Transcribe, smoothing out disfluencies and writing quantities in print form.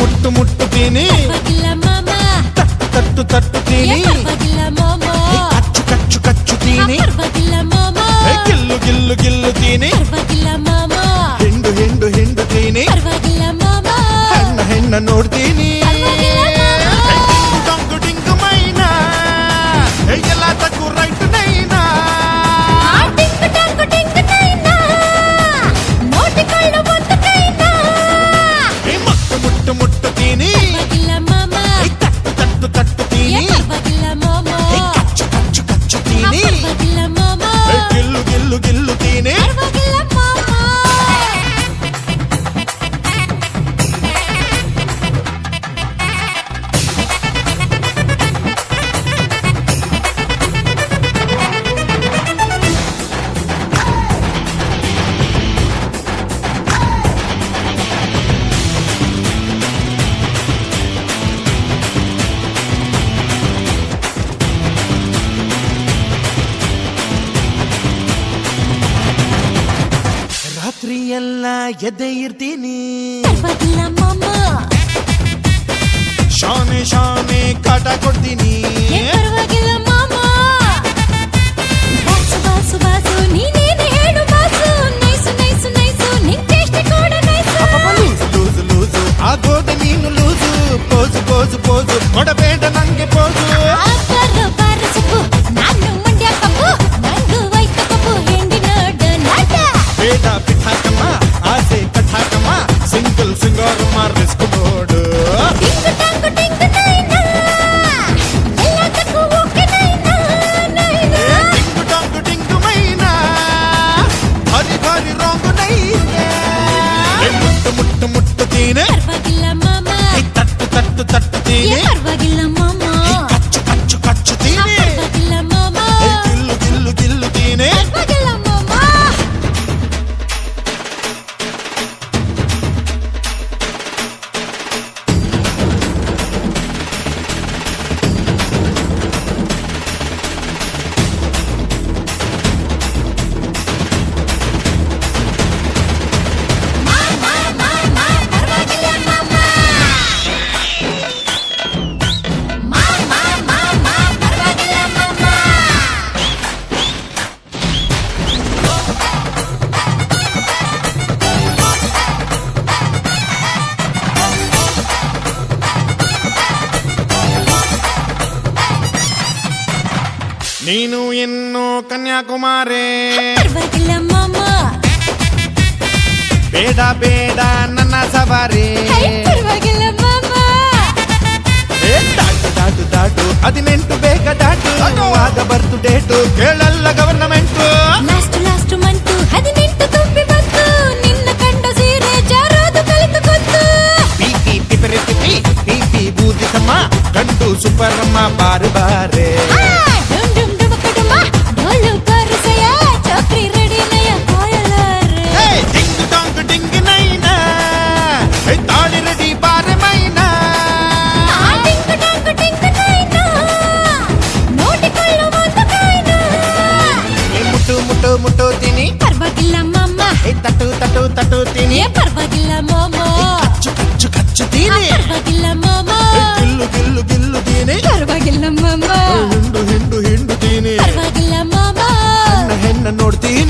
ಮುಟ್ಟು ಮುಟ್ಟುತ್ತೀನಿ ಪರವಾಗಿಲ್ಲ ಮಾಮ ತಟ್ಟು ತಟ್ಟು ತಟ್ಟುತ್ತೀನಿ ಪರವಾಗಿಲ್ಲ ಮಾಮ ಕಚ್ಚು ಕಚ್ಚು ಕಚ್ಚುತ್ತೀನಿ ಪರವಾಗಿಲ್ಲ ಮಾಮ ಗಿಲ್ಲು ಗಿಲ್ಲು ಗಿಲ್ಲುತ್ತೀನಿ ಪರವಾಗಿಲ್ಲ ಮಾಮ ಹಿಂಡು ಹಿಂಡು ಹಿಂಡುತ್ತೀನಿ ಪರವಾಗಿಲ್ಲ ಮಾಮ ಹೆಣ್ಣ ಹೆಣ್ಣ ನೋಡ್ತೀನಿ ಪರವಾಗಿಲ್ಲ ಮಾಮ ಡೊಂಗು ಡಿಂಗು ಮೈನಾ ಎಲ್ಲ ತಕ್ಕು ರೈಟ್ ನೈನಾ ಟಿಂಗು ಟಂಗು ಟಿಂಗು ನೈನಾ ನೋಡಿಕೊಳ್ಳು ಒಂದು ಕೈನಾ ಮುಟ್ಟು ಮುಟ್ಟು ಮುಟ್ಟುತ್ತೀನಿ ಪರವಾಗಿಲ್ಲ ಮಾಮ ತಟ್ಟು ತಟ್ಟು ತಟ್ಟುತ್ತೀನಿ ಪರವಾಗಿಲ್ಲ ಮಾಮ ಕಚ್ಚು ಕಚ್ಚು ಕಚ್ಚುತ್ತೀನಿ ಪರವಾಗಿಲ್ಲ ಮಾಮ ಗಿಲ್ಲು ಗಿಲ್ಲು ಗಿಲ್ಲುತ್ತೀನಿ ಪರವಾಗಿಲ್ಲ ಮಾಮ ರಾತ್ರಿ ಎಲ್ಲ ಎದ್ದೆ ಇರ್ತೀನಿ ಪರವಾಗಿಲ್ಲ ಮಾಮ ಶಾನೆ ಶಾನೆ ಕಾಟ ಕೊಡ್ತೀನಿ ಪರವಾಗಿಲ್ಲ ಮಾಮ ಬಾಸು ಬಾಸು ಬಾಸು ನೀನೇನು ಹೇಳು ಬಾಸು ನೈಸು ನೈಸು ನೈಸು ನಿನ್ ಟೇಸ್ಟ್ ಕೂಡ ನೈಸು ಲೂಸು ಲೂಸು ಆಗೋದೆ ನೀನು ಲೂಸು ಪೋಸು ಪೋಸು ಪೋಸು ಕೊಡಬೇಡ ನಂಗೆ ಪೋಸು ಬಾರ ಬಾರ ಸೊಪ್ಪು ನಾನು ಮಂಡ್ಯ ಕಪ್ಪು ನಂಗೂ ವೈಟ್ ಕಪ್ಪು ಹೆಂಡಿನ ಡನಾಟ ಬೇಡ ಪಿಠಾಕಮ್ಮ ಆಸೆ ಕಠಾಕಮ್ಮ ಸಿಂಗಲ್ ಸಿಂಗಾರಮ್ಮ ರಿಸ್ಕ್ ಬೋರ್ಡು ಟಿಂಗು ಟಂಗು ಟಿಂಗು ನೈನಾ ಎಲ್ಲದಕ್ಕೂ ಓಕೆ ನೈನಾ ನೈನಾ ಡಿಂಗು ಡಾಂಗು ಡಿಂಗು ಮೈನಾ ಹರಿ ಭಾರಿ ರಾಂಗು ನೈನಾ ಮುಟ್ಟು ಮುಟ್ಟು ಮುಟ್ಟುತ್ತೀನಿ ಪರವಾಗಿಲ್ಲ ಮಾಮ ತಟ್ಟು ತಟ್ಟು ತಟ್ಟುತ್ತೀನಿ ಪರವಾಗಿಲ್ಲ ಮಾಮ ಕಚ್ಚು ಕಚ್ಚು ಕಚ್ಚುತ್ತೀನಿ ಪರವಾಗಿಲ್ಲ ಮಾಮ ಗಿಲ್ಲು ಗಿಲ್ಲು ಗಿಲ್ಲುತ್ತೀನಿ ಪರವಾಗಿಲ್ಲ ಮಾಮ ನೀನು ಇನ್ನು ಕನ್ಯಾಕುಮಾರಿ ಪರವಾಗಿಲ್ಲ ಮಾಮ ಬೇಡ ಬೇಡ ನನ್ನ ಸವಾರಿ ಪರವಾಗಿಲ್ಲ ಮಾಮ ದಾಟು ದಾಟು ದಾಟು 18 ಬೇಗ ದಾಟು ಆಗ ಬರ್ತು ಡೇಟು ಕೇಳಲ್ಲ ಗವರ್ನಮೆಂಟು ಲಾಸ್ಟ್ ಲಾಸ್ಟ್ ಮಂತು 18 ತುಂಬಿ ಬಂತು ನಿನ್ನ ಕಂಡ ಸೀರೆ ಜಾರೋದು ಕಲಿತು ಗೊತ್ತು ಪಿಪಿ ಪಿಪರಿ ಪಿಪಿ ಪಿಪಿ ಬೂದಿಸಮ್ಮ ಗಂಡು ಸುಬ್ಬರಮ್ಮ ಬಾರು ಬಾರೆ ಡುಮ್ ಡುಮ್ ಡುಮಕಡುಮ ಡೋಲು ಕರುಸಯ ಚಕ್ರಿ ರೆಡಿ ನಯ ಕೋಯಲಾರೆ ಡಿಂಗು ಡಾಂಗು ಡಿಂಗು ನೈನಾ ತಾಳಿ ರೆಡಿ ಬಾರೆ ಮೈನಾ ಟಿಂಗು ಟಂಗು ಟಿಂಗು ನೈನಾ ನೋಡಿಕೊಳ್ಳು ಒಂದು ಕೈನಾ ಮುಟ್ಟು ಮುಟ್ಟು ಮುಟ್ಟುತ್ತೀನಿ ಪರವಾಗಿಲ್ಲ ಮಾಮ ತಟ್ಟು ತಟ್ಟು ತಟ್ಟುತ್ತೀನಿ ಪರವಾಗಿಲ್ಲ ಮಾಮ ಕಚ್ಚು ಕಚ್ಚು ಕಚ್ಚುತ್ತೀನಿ ಪರವಾಗಿಲ್ಲ ಮಾಮ ಗಿಲ್ಲು ಗಿಲ್ಲು ಗಿಲ್ಲುತ್ತೀನಿ ಪರವಾಗಿಲ್ಲ ಮಾಮ ಹಿಂಡು ಹಿಂಡು ಹಿಂಡುತ್ತೀನಿ ಪರವಾಗಿಲ್ಲ ಮಾಮ ಹೆಣ್ಣ ಹೆಣ್ಣ ನೋಡ್ತೀನಿ